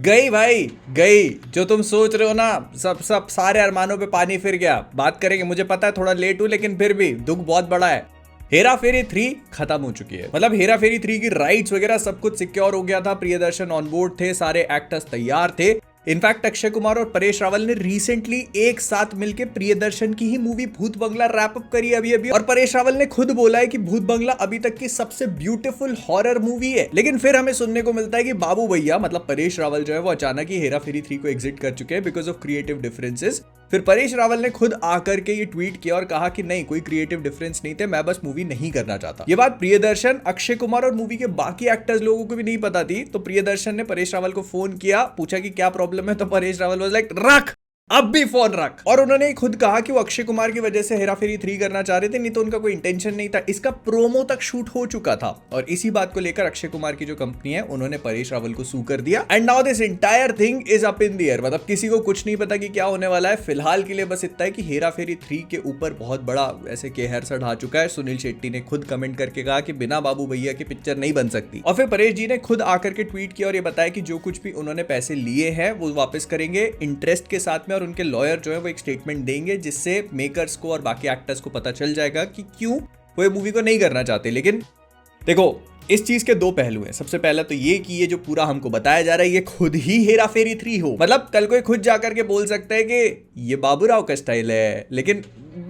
गई भाई, गई। जो तुम सोच रहे हो ना, सब सब सारे अरमानों पे पानी फिर गया। बात करेंगे, मुझे पता है थोड़ा लेट हूं, लेकिन फिर भी दुख बहुत बड़ा है। हेरा फेरी 3 खत्म हो चुकी है। मतलब हेरा फेरी 3 की राइट्स वगैरह सब कुछ सिक्योर हो गया था। प्रियदर्शन ऑन बोर्ड थे, सारे एक्टर्स तैयार थे। इनफैक्ट अक्षय कुमार और परेश रावल ने रिसेंटली एक साथ मिलकर प्रियदर्शन की ही मूवी भूत बंगला रैप अप करी अभी अभी। और परेश रावल ने खुद बोला है कि भूत बंगला अभी तक की सबसे ब्यूटीफुल हॉरर मूवी है। लेकिन फिर हमें सुनने को मिलता है कि बाबू भैया मतलब परेश रावल जो है वो अचानक ही हेरा फेरी 3 को एग्जिट कर चुके हैं बिकॉज ऑफ क्रिएटिव डिफरेंसेस। फिर परेश रावल ने खुद आकर के ये ट्वीट किया और कहा कि नहीं, कोई क्रिएटिव डिफरेंस नहीं थे, मैं बस मूवी नहीं करना चाहता। ये बात प्रियदर्शन, अक्षय कुमार और मूवी के बाकी एक्टर्स लोगों को भी नहीं पता थी। तो प्रियदर्शन ने परेश रावल को फोन किया, पूछा कि क्या प्रॉब्लम है। तो परेश रावल वाज लाइक, रख अब भी फोन रख। और उन्होंने खुद कहा कि वो अक्षय कुमार की वजह से हेरा फेरी 3 करना चाह रहे थे, नहीं तो उनका कोई इंटेंशन नहीं था। इसका प्रोमो तक शूट हो चुका था और इसी बात को लेकर अक्षय कुमार की जो कंपनी है उन्होंने परेश रावल को सू कर दिया। And now this entire thing is up in the air. मतलब किसी को कुछ नहीं पता कि क्या होने वाला है। फिलहाल के लिए बस इतना है कि हेरा फेरी 3 के ऊपर बहुत बड़ा ऐसे कहर सा ढा चुका है। सुनील शेट्टी ने खुद कमेंट करके कहा कि बिना बाबू भैया की पिक्चर नहीं बन सकती। और फिर परेश जी ने खुद आकर के ट्वीट किया और ये बताया कि जो कुछ भी उन्होंने पैसे लिए हैं वो वापस करेंगे इंटरेस्ट के साथ में। और उनके लॉयर जो है वो एक स्टेटमेंट देंगे जिससे मेकर्स को और बाकी एक्टर्स को पता चल जाएगा कि क्यों वो ये मूवी को नहीं करना चाहते। लेकिन देखो, इस चीज के दो पहलू हैं। सबसे पहला तो ये कि ये जो पूरा हमको बताया जा रहा है ये खुद ही हेरा फेरी 3 हो। मतलब कल कोई खुद जाकर के बोल सकता है कि ये बाबूराव का स्टाइल है। लेकिन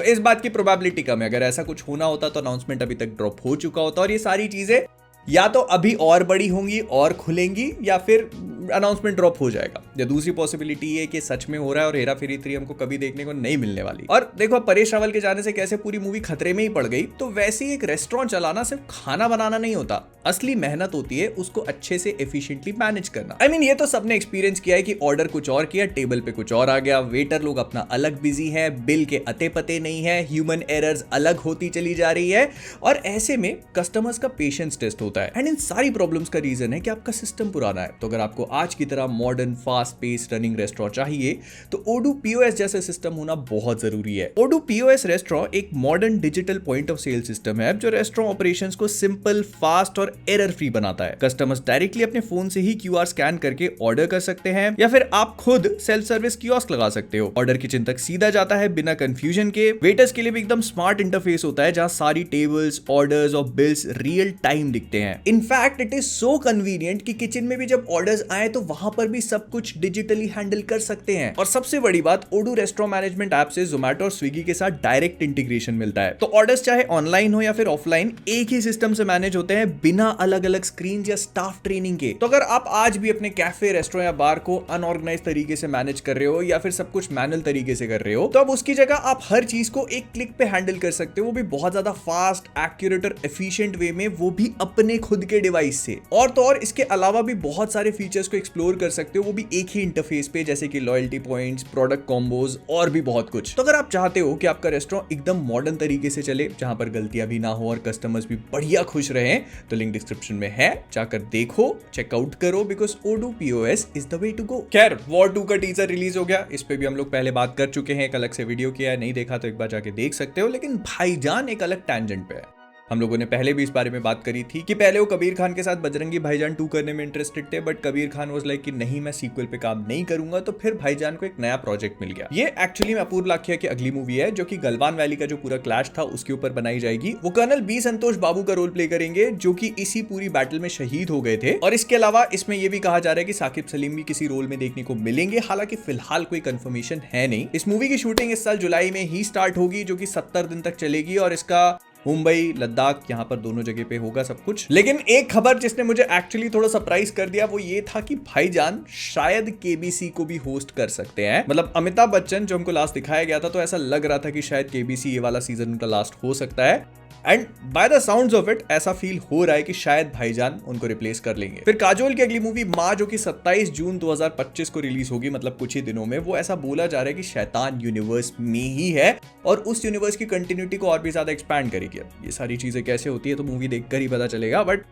इस बात की प्रोबेबिलिटी कम है। अगर ऐसा कुछ होना होता तो अनाउंसमेंट अभी तक ड्रॉप हो चुका होता। और ये सारी चीजें या तो अभी और बड़ी होंगी और खुलेंगी या फिर अनाउंसमेंट ड्रॉप हो जाएगा। या दूसरी पॉसिबिलिटी है कि सच में हो रहा है और हेरा फेरी 3 हमको कभी देखने को नहीं मिलने वाली। और देखो, परेश रावल के जाने से कैसे पूरी मूवी खतरे में ही पड़ गई। तो वैसे ही एक रेस्टोरेंट चलाना सिर्फ खाना बनाना नहीं होता, असली मेहनत होती है उसको अच्छे से एफिशिएंटली मैनेज करना। आई मीन ये तो सबने एक्सपीरियंस किया है कि ऑर्डर कुछ और किया, टेबल पे कुछ और आ गया, वेटर लोग अपना अलग बिजी है, बिल के अते पते नहीं है, ह्यूमन एरर्स अलग होती चली जा रही है। और ऐसे में कस्टमर्स का पेशेंस टेस्ट होता है। एंड इन सारी प्रॉब्लम्स का रीजन है कि आपका सिस्टम पुराना है। तो अगर आपको आज की तरह modern fast pace running restaurant चाहिए तो ओडू पीओएस जैसा सिस्टम होना बहुत जरूरी है। ओडू पीओएस रेस्टोरेंट एक modern digital point of sale system है जो रेस्टोरेंट ऑपरेशंस को सिंपल, फास्ट और एरर फ्री बनाता है। कस्टमर्स डायरेक्टली अपने फोन से ही क्यूआर स्कैन करके ऑर्डर कर सकते हैं या फिर आप खुद सेल्फ सर्विस कियोस्क लगा सकते हो। ऑर्डर किचन तक सीधा जाता है बिना कंफ्यूजन के। वेटर्स के लिए भी एकदम स्मार्ट इंटरफेस होता है जहां सारी टेबल्स, ऑर्डर्स और बिल्स रियल टाइम दिखते हैं। In fact it is so convenient कि किचन में भी जब ऑर्डर्स आए तो वहां पर भी सब कुछ डिजिटली हैंडल कर सकते हैं। और सबसे बड़ी बात, ओडू रेस्टोरेंट मैनेजमेंट ऐप से जोमेटो और स्विगी के साथ डायरेक्ट इंटीग्रेशन मिलता है। तो ऑर्डर्स चाहे ऑनलाइन हो या फिर ऑफलाइन एक ही सिस्टम से मैनेज होते हैं बिना अलग अलग स्क्रीन या स्टाफ ट्रेनिंग के। तो अगर आप आज भी अपने कैफे, रेस्टोरेंट या बार को अनऑर्गेनाइज तरीके से मैनेज कर रहे हो या फिर सब कुछ मैनुअल तरीके से कर रहे हो, तो अब उसकी जगह आप हर चीज को एक क्लिक पे हैंडल कर सकते हो, वो भी बहुत ज्यादा फास्ट, एक्यूरेट और एफिशिएंट वे में, वो भी अपने खुद के डिवाइस से। और तो और इसके अलावा भी बहुत सारे फीचर्स को एक्सप्लोर कर सकते हो, वो भी एक ही इंटरफेस पे, जैसे कि लॉयल्टी पॉइंट्स, प्रोडक्ट कॉम्बोज और भी बहुत कुछ। तो अगर आप चाहते हो कि आपका रेस्टोरेंट एकदम मॉडर्न तरीके से चले, जहां पर गलतियां भी ना हो और कस्टमर्स भी बढ़िया खुश रहें, तो लिंक डिस्क्रिप्शन में है, जाकर देखो, चेकआउट करो, because Odoo POS is the way to go. खैर, वॉर 2 का टीजर रिलीज हो गया, इस पे भी हम लोग पहले बात कर चुके हैं, एक अलग से वीडियो किया है, नहीं देखा तो एक बार जाके देख सकते हो। लेकिन भाईजान एक अलग टैंजेंट पे है। हम लोगों ने पहले भी इस बारे में बात करी थी कि पहले वो कबीर खान के साथ बजरंगी भाईजान 2 करने में इंटरेस्टेड थे, but Kabir Khan was like कि नहीं, मैं सीक्वल पे काम नहीं करूंगा। तो फिर भाईजान को एक नया प्रोजेक्ट मिल गया। ये एक्चुअली में अपूर्व लाखिया की अगली मूवी है जो कि गलवान वैली का जो पूरा क्लैश था उसके ऊपर बनाई जाएगी। वो कर्नल बी संतोष बाबू का रोल प्ले करेंगे जो कि इसी पूरी बैटल में शहीद हो गए थे। और इसके अलावा इसमें यह भी कहा जा रहा है कि साकिब सलीम भी किसी रोल में देखने को मिलेंगे, हालांकि फिलहाल कोई कंफर्मेशन है नहीं। इस मूवी की शूटिंग इस साल जुलाई में ही स्टार्ट होगी जो कि 70 दिन तक चलेगी और इसका मुंबई, लद्दाख, यहाँ पर दोनों जगह पे होगा सब कुछ। लेकिन एक खबर जिसने मुझे एक्चुअली थोड़ा सरप्राइज कर दिया वो ये था कि भाईजान शायद केबीसी को भी होस्ट कर सकते हैं। मतलब अमिताभ बच्चन जो हमको लास्ट दिखाया गया था तो ऐसा लग रहा था कि शायद केबीसी ये वाला सीजन उनका लास्ट हो सकता है। And by the sounds of it ऐसा फील हो रहा है कि शायद भाईजान उनको रिप्लेस कर लेंगे। फिर काजोल की अगली मूवी माँ जो कि 27 जून 2025 को रिलीज होगी, मतलब कुछ ही दिनों में, वो ऐसा बोला जा रहा है कि शैतान यूनिवर्स में ही है और उस यूनिवर्स की कंटिन्यूटी को और भी ज्यादा एक्सपैंड करेगी। अब ये सारी चीजें कैसे होती है तो मूवी देखकर ही पता चलेगा, but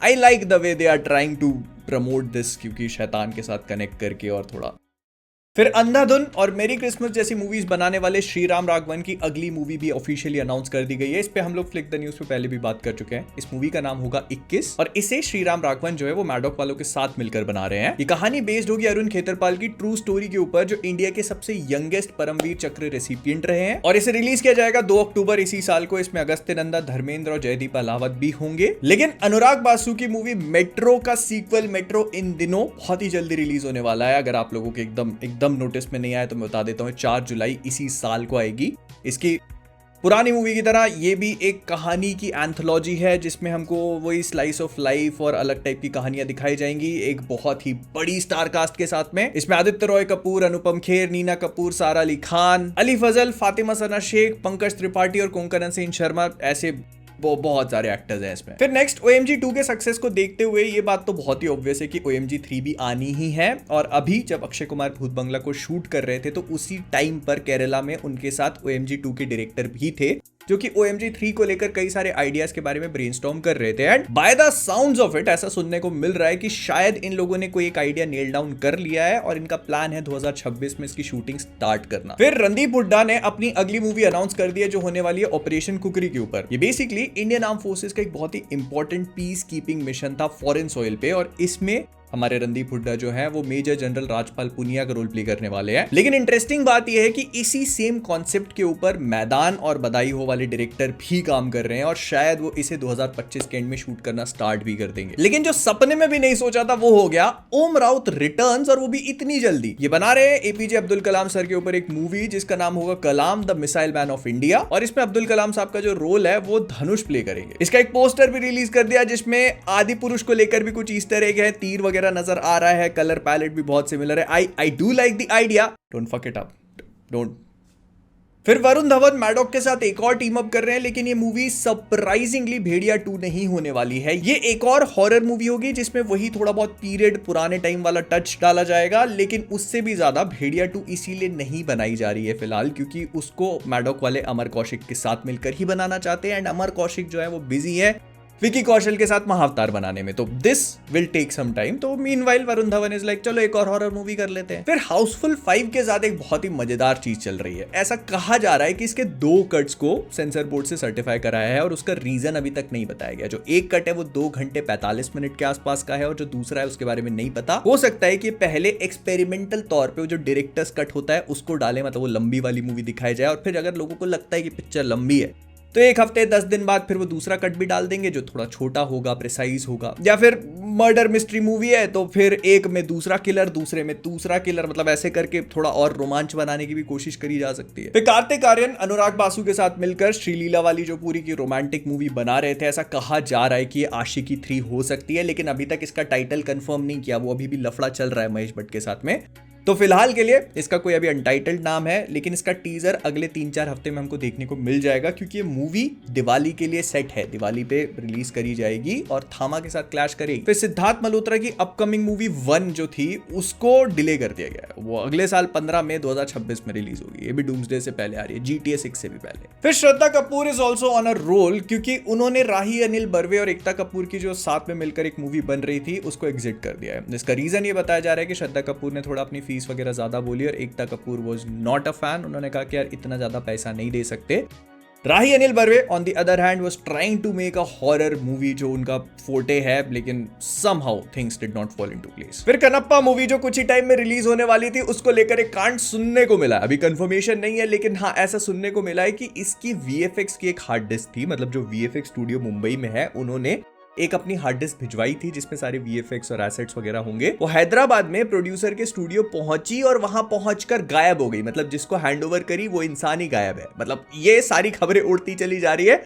I like the way they are trying to promote this, क्योंकि शैतान के साथ कनेक्ट करके और थोड़ा फिर अंधाधुन और मेरी क्रिसमस जैसी मूवीज बनाने वाले श्रीराम राघवन की अगली मूवी भी ऑफिशियली अनाउंस कर दी गई है। इस पे हम लोग फ्लिक द न्यूज पे पहले भी बात कर चुके हैं। इस मूवी का नाम होगा 21 और इसे श्रीराम राघवन जो है वो मैडॉक वालों के साथ मिलकर बना रहे हैं। ये कहानी बेस्ड होगी अरुण खेतरपाल की ट्रू स्टोरी के ऊपर, जो इंडिया के सबसे यंगेस्ट परमवीर चक्र रेसिपिएंट रहे हैं, और इसे रिलीज किया जाएगा 2 अक्टूबर इसी साल को। इसमें अगस्त्य नंदा, धर्मेंद्र और जयदीप अलावत भी होंगे। लेकिन अनुराग बासु की मूवी मेट्रो का सीक्वल मेट्रो इन दिनों बहुत ही जल्दी रिलीज होने वाला है। अगर आप लोगों के एकदम नोटिस में नहीं आया तो मैं बता देता हूँ, 4 जुलाई इसी साल को आएगी। इसकी पुरानी मूवी की तरह ये भी एक कहानी की एंथोलॉजी है, जिसमें हमको वही स्लाइस ऑफ लाइफ और अलग टाइप की कहानियां दिखाई जाएंगी, एक बहुत ही बड़ी स्टार कास्ट के साथ में। इसमें आदित्य रॉय कपूर, अनुपम खेर, नीना कपूर, सारा अली खान, अली फजल, फातिमा सना शेख, पंकज त्रिपाठी और कोंकण सेन शर्मा, ऐसे वो बहुत सारे एक्टर्स हैं इसमें। फिर नेक्स्ट OMG 2 के सक्सेस को देखते हुए ये बात तो बहुत ही ऑब्वियस है कि OMG 3 भी आनी ही है। और अभी जब अक्षय कुमार भूत बंगला को शूट कर रहे थे तो उसी टाइम पर केरला में उनके साथ OMG 2 के डायरेक्टर भी थे, जो कि OMG 3 को लेकर कई सारे आइडियाज के बारे में ब्रेनस्टॉर्म कर रहे थे। And by the sounds of it ऐसा सुनने को मिल रहा है कि शायद इन लोगों ने कोई एक आइडिया नेल डाउन कर लिया है और इनका प्लान है 2026 में इसकी शूटिंग स्टार्ट करना। फिर रणदीप हुड्डा ने अपनी अगली मूवी अनाउंस कर दी है, जो होने वाली है ऑपरेशन कुकरी के ऊपर। ये बेसिकली इंडियन आर्म फोर्सेस का एक बहुत ही इंपॉर्टेंट पीस कीपिंग मिशन था फॉरेन सॉइल पे, और इसमें हमारे रणदीप हुड्डा जो है वो मेजर जनरल राजपाल पुनिया का रोल प्ले करने वाले हैं। लेकिन इंटरेस्टिंग बात यह है कि इसी सेम कॉन्सेप्ट के ऊपर मैदान और बधाई हो वाले डायरेक्टर भी काम कर रहे हैं, और शायद वो इसे 2025 के एंड में शूट करना स्टार्ट भी कर देंगे। लेकिन जो सपने में भी नहीं सोचा था वो हो गया, ओम राउत रिटर्न्स, और वो भी इतनी जल्दी। ये बना रहे हैं APJ अब्दुल कलाम सर के ऊपर एक मूवी जिसका नाम होगा Kalam the missile man of India, और इसमें अब्दुल कलाम साहब का जो रोल है वो धनुष प्ले करेंगे। इसका एक पोस्टर भी रिलीज कर दिया जिसमें आदि पुरुष को लेकर भी कुछ ईस्टर एग है, तीर वगैरह नजर आ रहा है, कलर पैलेट भी बहुत सिमिलर है। I do like the idea, don't fuck it up, don't. फिर वरुण धवन मैडॉक के साथ एक और टीम अप कर रहे हैं, लेकिन ये मूवी सरप्राइजिंगली भेड़िया 2 नहीं होने वाली है। ये एक और हॉरर मूवी होगी जिसमें वही थोड़ा बहुत पीरियड पुराने टाइम वाला टच डाला जाएगा, लेकिन उससे भी ज्यादा भेड़िया 2 इसीलिए नहीं बनाई जा रही है फिलहाल क्योंकि उसको मैडॉक वाले अमर कौशिक के साथ मिलकर ही बनाना चाहते हैं। एंड अमर कौशिक जो है वो बिजी है विकी कौशल के साथ महाअवतार बनाने में, तो this will take some time. तो meanwhile Varun Dhawan is like चलो एक और हॉरर मूवी कर लेते हैं। फिर हाउसफुल 5 के साथ एक बहुत ही मजेदार चीज चल रही है। ऐसा कहा जा रहा है कि इसके 2 कट्स को सेंसर बोर्ड से सर्टिफाई कराया है और उसका रीजन अभी तक नहीं बताया गया। जो एक कट है वो 2 घंटे 45 मिनट के आसपास का है, और जो दूसरा है उसके बारे में नहीं पता। हो सकता है कि पहले एक्सपेरिमेंटल तौर पे जो डायरेक्टर्स कट होता है उसको डाले, मतलब वो लंबी वाली मूवी दिखाई जाए, और फिर अगर लोगों को लगता है कि पिक्चर लंबी है तो 1 हफ्ते 10 दिन बाद फिर वो दूसरा कट भी डाल देंगे जो थोड़ा छोटा होगा, प्रिसाइज होगा। या फिर मर्डर मिस्ट्री मूवी है तो फिर एक में दूसरा किलर, दूसरे में तीसरा किलर, मतलब ऐसे करके थोड़ा और रोमांच बनाने की भी कोशिश करी जा सकती है। फिर कार्तिक आर्यन अनुराग बासु के साथ मिलकर श्रीलीला वाली जो पूरी की रोमांटिक मूवी बना रहे थे। ऐसा कहा जा रहा है कि ये आशिकी 3 हो सकती है, लेकिन अभी तक इसका टाइटल कंफर्म नहीं किया, वो अभी भी लफड़ा चल रहा है महेश भट्ट के साथ में। तो फिलहाल के लिए इसका कोई अभी अनटाइटल्ड नाम है, लेकिन इसका टीजर अगले 3-4 हफ्ते में हमको देखने को मिल जाएगा क्योंकि ये मूवी दिवाली के लिए सेट है, दिवाली पे रिलीज करी जाएगी और थामा के साथ क्लैश करेगी। फिर सिद्धार्थ मल्होत्रा की अपकमिंग मूवी 1 जो थी उसको डिले कर दिया गया है, वो अगले साल 15 मई 2026 में रिलीज होगी। ये भी डूम्सडे से पहले आ रही है, GTA 6 से भी पहले। फिर Shraddha Kapoor is also on a roll क्योंकि उन्होंने राही अनिल बर्वे और एकता कपूर की जो साथ में मिलकर एक मूवी बन रही थी उसको एग्जिट कर दिया है। जिसका रीजन ये बताया जा रहा है कि श्रद्धा कपूर ने थोड़ा अपनी फीस वगैरह ज्यादा बोली और Ekta Kapoor was not a fan. उन्होंने कहा कि यार इतना ज्यादा पैसा नहीं दे सकते। Rahi Anil Barve on the other hand was trying to make a horror movie जो उनका फोर्टे है, लेकिन somehow things did not fall into place. फिर कनप्पा मूवी जो कुछ ही टाइम में रिलीज होने वाली थी उसको लेकर एक कांड सुनने को मिला, अभी कंफर्मेशन नहीं है लेकिन हाँ ऐसा सुनने को मिला है कि इसकी VFX की एक हार्ड डिस्क थी, मतलब जो VFX स्टूडियो मुंबई में है उन्होंने एक अपनी हार्ड डिस्क भिजवाई थी जिसमें सारे VFX और एसेट्स वगैरह होंगे। वो हैदराबाद में प्रोड्यूसर के स्टूडियो पहुंची और वहां पहुंचकर गायब हो गई, मतलब जिसको हैंडओवर करी वो इंसान ही गायब है। मतलब ये सारी खबरें उड़ती चली जा रही है।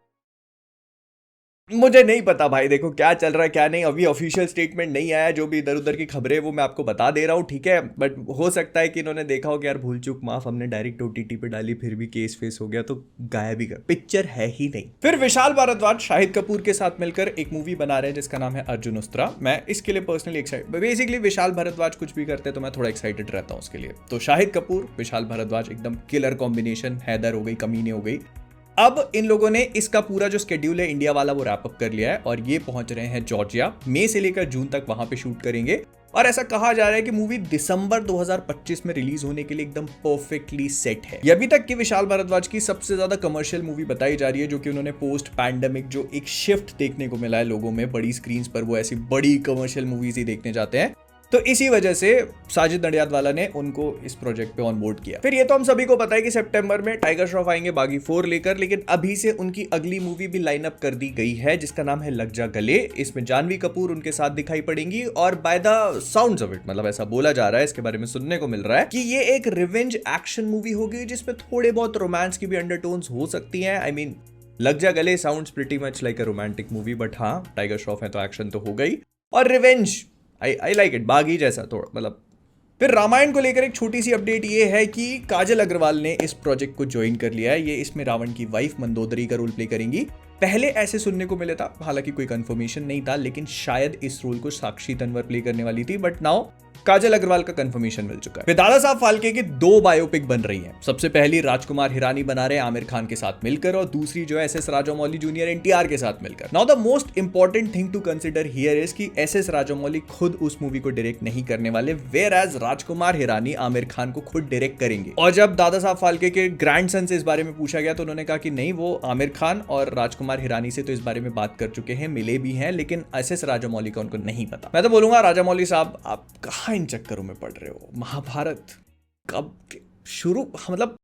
मुझे नहीं पता भाई, देखो क्या चल रहा है क्या नहीं, अभी ऑफिशियल स्टेटमेंट नहीं आया। जो भी इधर उधर की खबरें वो मैं आपको बता दे रहा हूँ, ठीक है। बट हो सकता है कि इन्होंने देखा हो कि यार भूल चूक माफ, हमने डायरेक्ट OTT पे डाली फिर भी केस फेस हो गया तो गायब ही कर, पिक्चर है ही नहीं। फिर विशाल भारद्वाज शाहिद कपूर के साथ मिलकर एक मूवी बना रहे हैं जिसका नाम है अर्जुन उस्त्रा। मैं इसके लिए personally excited, basically Vishal Bhardwaj कुछ भी करते हैं तो मैं थोड़ा एक्साइटेड रहता हूँ उसके लिए। तो शाहिद कपूर विशाल भारद्वाज एकदम किलर कॉम्बिनेशन, हैदर हो गई, कमीने हो गई। अब इन लोगों ने इसका पूरा जो स्केड्यूल है इंडिया वाला वो रैप अप कर लिया है और ये पहुंच रहे हैं जॉर्जिया। मई से लेकर जून तक वहां पे शूट करेंगे और ऐसा कहा जा रहा है कि मूवी दिसंबर 2025 में रिलीज होने के लिए एकदम परफेक्टली सेट है। ये अभी तक की विशाल भारद्वाज की सबसे ज्यादा कमर्शियल मूवी बताई जा रही है, जो कि उन्होंने पोस्ट पैंडेमिक जो एक शिफ्ट देखने को मिला है लोगों में, बड़ी स्क्रीन पर वो ऐसी बड़ी कमर्शियल मूवीज ही देखने जाते हैं, तो इसी वजह से साजिद नडियादवाला ने उनको इस प्रोजेक्ट पे ऑन बोर्ड किया। फिर ये तो हम सभी को पता है कि सितंबर में टाइगर श्रॉफ आएंगे बागी 4 लेकर, लेकिन अभी से उनकी अगली मूवी भी लाइनअप कर दी गई है जिसका नाम है लग जा गले। इसमें जानवी कपूर उनके साथ दिखाई पड़ेंगी और by the sounds of it, मतलब ऐसा बोला जा रहा है, इसके बारे में सुनने को मिल रहा है कि ये एक रिवेंज एक्शन मूवी होगी जिसमें थोड़े बहुत रोमांस की भी अंडरटोन्स हो सकती हैं। आई मीन लग जा गले sounds pretty much like a romantic movie, but हाँ टाइगर श्रॉफ है तो एक्शन तो हो गई और रिवेंज आई लाइक इट, बागी जैसा थोड़ा मतलब। फिर रामायण को लेकर एक छोटी सी अपडेट ये है कि काजल अग्रवाल ने इस प्रोजेक्ट को ज्वाइन कर लिया है। ये इसमें रावण की वाइफ मंदोदरी का रोल प्ले करेंगी। पहले ऐसे सुनने को मिला था, हालांकि कोई कंफर्मेशन नहीं था, लेकिन शायद इस रोल को साक्षी तन्वर प्ले करने वाली थी, बट नाउ काजल अग्रवाल का कंफर्मेशन मिल चुका है। फिर दादा साहब फाल्के की 2 बायोपिक बन रही हैं। सबसे पहली राजकुमार हिरानी बना रहे हैं आमिर खान के साथ मिलकर, और दूसरी जो है S S Rajamouli junior NTR के साथ मिलकर। Now the most important thing to consider here is कि एस एस राजामौली खुद उस मूवी को डायरेक्ट नहीं करने वाले, वेयर एज राजकुमार हिरानी आमिर खान को खुद डायरेक्ट करेंगे। और जब दादा साहब फाल्के के ग्रैंडसन से इस बारे में पूछा गया तो उन्होंने कहा कि नहीं, वो आमिर खान और राजकुमार हिरानी से तो इस बारे में बात कर चुके हैं, मिले भी हैं, लेकिन एस एस राजामौली का उनको नहीं पता। मैं तो बोलूंगा राजामौली साहब, आप कहां इन चक्करों में पड़ रहे हो? महाभारत कब शुरू, मतलब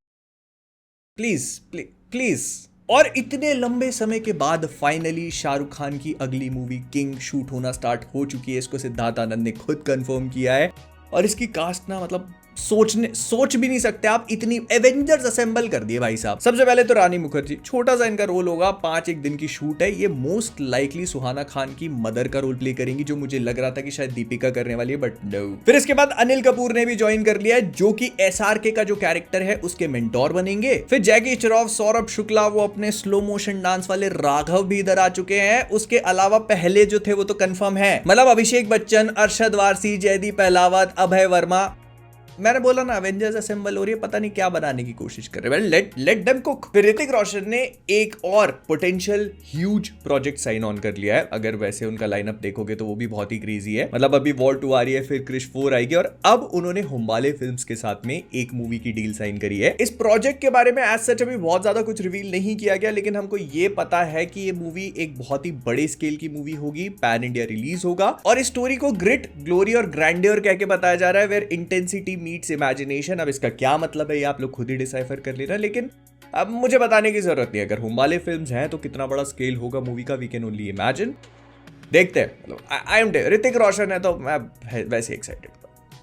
प्लीज प्लीज प्लीज। और इतने लंबे समय के बाद फाइनली शाहरुख खान की अगली मूवी किंग शूट होना स्टार्ट हो चुकी है। इसको सिद्धार्थ आनंद ने खुद कंफर्म किया है और इसकी कास्ट ना, मतलब सोच भी नहीं सकते आप, इतनी एवेंजर्स असेंबल कर दिए भाई साहब। सबसे पहले तो रानी मुखर्जी, छोटा सा इनका रोल होगा, 5 दिन की शूट है। ये मोस्ट लाइकली सुहाना खान की मदर का रोल प्ले करेंगी, जो मुझे लग रहा था कि शायद दीपिका करने वाली है, बट नो। फिर इसके बाद अनिल कपूर ने भी ज्वाइन कर लिया है, जो कि एसआरके का जो कैरेक्टर है उसके मेंटोर बनेंगे। फिर जैकी श्रॉफ, सौरभ शुक्ला, वो अपने स्लो मोशन डांस वाले राघव भी इधर आ चुके हैं। उसके अलावा पहले जो थे वो तो कंफर्म है, मतलब अभिषेक बच्चन, अरशद वारसी, जयदीप अहलावत, अभय वर्मा। मैंने बोला ना एवेंजर्स असेंबल हो रही है, पता नहीं क्या बनाने की कोशिश कर रहे हैं। Let them cook. फिर ऋतिक रोशन ने एक और potential huge project sign on कर लिया है। अगर वैसे उनका लाइनअप देखोगे तो वो भी बहुत ही क्रेजी है। मतलब अभी वॉर 2 आ रही है, फिर क्रिश 4 आएगी, और अब उन्होंने हुम्बाले फिल्म्स के साथ में एक मूवी की डील साइन करी है। इस प्रोजेक्ट के बारे में एज सच अभी बहुत ज्यादा कुछ रिवील नहीं किया गया, लेकिन हमको ये पता है कि ये मूवी एक बहुत ही बड़े स्केल की मूवी होगी, पैन इंडिया रिलीज होगा, और इस स्टोरी को ग्रिट, ग्लोरी और ग्रैंडियर कह के बताया जा रहा है, वेयर इंटेंसिटी मीट्स इमेजिनेशन। अब इसका क्या मतलब है ये आप लोग खुद ही डिसाइफर कर लेना, लेकिन अब मुझे बताने की जरूरत नहीं। अगर हुम्बाले फिल्म्स हैं तो कितना बड़ा स्केल होगा मूवी का, वी कैन ओनली इमेजिन। देखते हैं, मतलब आई एम ऋतिक रोशन है तो मैं वैसे एक्साइटेड।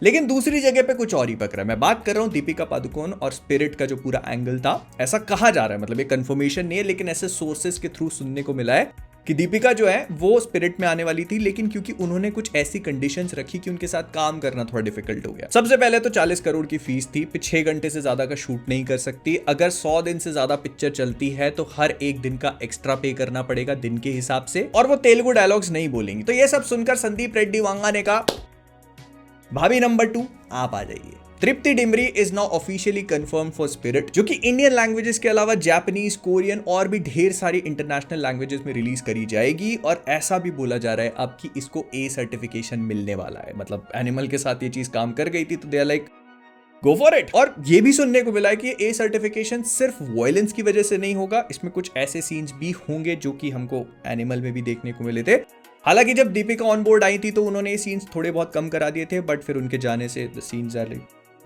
लेकिन दूसरी जगह पे कुछ और ही पक रहा है। मैं बात कर रहा हूं दीपिका पादुकोण और स्पिरिट का जो पूरा एंगल था। ऐसा कहा जा रहा है, मतलब ये कंफर्मेशन नहीं है, लेकिन ऐसे सोर्सेस के थ्रू सुनने को मिला है कि दीपिका जो है वो स्पिरिट में आने वाली थी, लेकिन क्योंकि उन्होंने कुछ ऐसी कंडीशंस रखी कि उनके साथ काम करना थोड़ा डिफिकल्ट हो गया। सबसे पहले तो 40 करोड़ की फीस थी, 6 घंटे से ज्यादा का शूट नहीं कर सकती। अगर 100 दिन से ज्यादा पिक्चर चलती है तो हर एक दिन का एक्स्ट्रा पे करना पड़ेगा दिन के हिसाब से, और वो तेलुगु डायलॉग्स नहीं बोलेंगी। तो ये सब सुनकर संदीप रेड्डी वांगा ने कहा, भाभी नंबर 2 आप आ जाइए। Tripti Dimri is now officially confirm for Spirit, जो कि इंडियन लैंग्वेजेस के अलावा जापानीज, कोरियन और भी ढेर सारी इंटरनेशनल लैंग्वेजेस में रिलीज करी जाएगी। और ऐसा भी बोला जा रहा है अब कि इसको ए सर्टिफिकेशन मिलने वाला है। मतलब एनिमल के साथ ये चीज काम कर गई थी तो they are like go for it. और ये भी सुनने को मिला है कि ए सर्टिफिकेशन सिर्फ वायलेंस की वजह से नहीं होगा, इसमें कुछ ऐसे सीन्स भी होंगे जो कि हमको एनिमल में भी देखने को मिले थे। हालांकि जब दीपिका ऑन बोर्ड आई थी तो उन्होंने ये सीन्स थोड़े बहुत कम करा दिए थे, बट फिर उनके जाने से the scenes are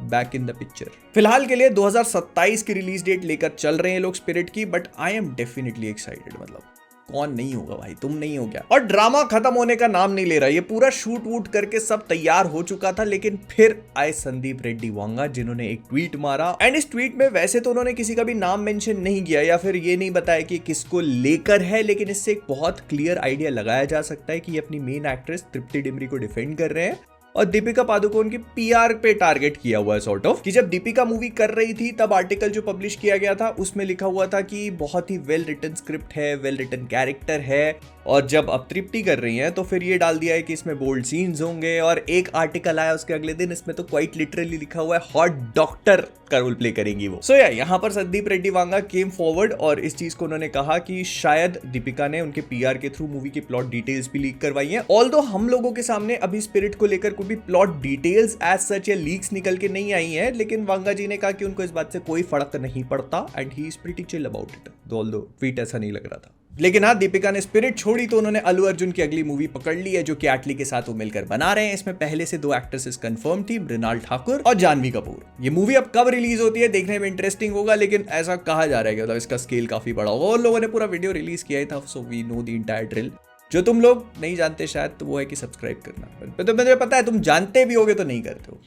back in the picture. फिलहाल के लिए 2027 की रिलीज डेट लेकर चल रहे हैं लोग स्पिरिट की, but I am definitely excited. मतलब कौन नहीं होगा भाई, तुम नहीं हो क्या? और ड्रामा खत्म होने का नाम नहीं ले रहा। ये पूरा शूट वूट करके सब तैयार हो चुका था, लेकिन फिर आए संदीप रेड्डी वांगा, जिन्होंने एक ट्वीट मारा। एंड इस ट्वीट में वैसे तो उन्होंने किसी का भी नाम मेंशन नहीं किया या फिर ये नहीं बताया कि किसको लेकर है, लेकिन इससे एक बहुत क्लियर आइडिया लगाया जा सकता है कि ये अपनी मेन एक्ट्रेस तृप्ति डिमरी को डिफेंड कर रहे हैं और दीपिका पादुकोण की पीआर पे टारगेट किया हुआ है सॉर्ट ऑफ। कि जब दीपिका मूवी कर रही थी तब आर्टिकल जो पब्लिश किया गया था उसमें लिखा हुआ था कि बहुत ही वेल रिटन स्क्रिप्ट है, वेल रिटन कैरेक्टर है, और जब अब तृप्ति कर रही हैं तो फिर ये डाल दिया है कि इसमें बोल्ड सीन्स होंगे। और एक आर्टिकल आया उसके अगले दिन, इसमें तो क्वाइट लिटरली लिखा हुआ है हॉट डॉक्टर का रोल प्ले करेंगी वो। सो यहाँ पर संदीप रेड्डी वांगा केम फॉरवर्ड और इस चीज को उन्होंने कहा कि शायद दीपिका ने उनके पीआर के थ्रू मूवी की प्लॉट डिटेल्स भी लीक करवाई हैं। ऑल्दो हम लोगों के सामने अभी स्पिरिट को लेकर कोई भी प्लॉट डिटेल्स एज सच या लीक्स निकल के नहीं आई है, लेकिन वांगा जी ने कहा कि उनको इस बात से कोई फर्क नहीं पड़ता and he is pretty chill about it, although tweet ऐसा नहीं लग रहा था। लेकिन हाँ, दीपिका ने स्पिरिट छोड़ी तो उन्होंने अल्लू अर्जुन की अगली मूवी पकड़ ली है, जो कि एटली के साथ वो मिलकर बना रहे हैं। इसमें पहले से 2 एक्ट्रेसेस कंफर्म थी, मृणाल ठाकुर और जानवी कपूर। ये मूवी अब कब रिलीज होती है देखने में इंटरेस्टिंग होगा, लेकिन ऐसा कहा जा रहा है कि मतलब इसका स्केल काफी बड़ा होगा। और लोगों ने पूरा वीडियो रिलीज किया था, so we know the entire drill. जो तुम लोग नहीं जानते शायद, तो वो है कि सब्सक्राइब करना। तो मुझे पता है तुम जानते भी होगे तो नहीं करते हो।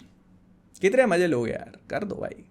कितने मजे लोगे यार, कर दो भाई।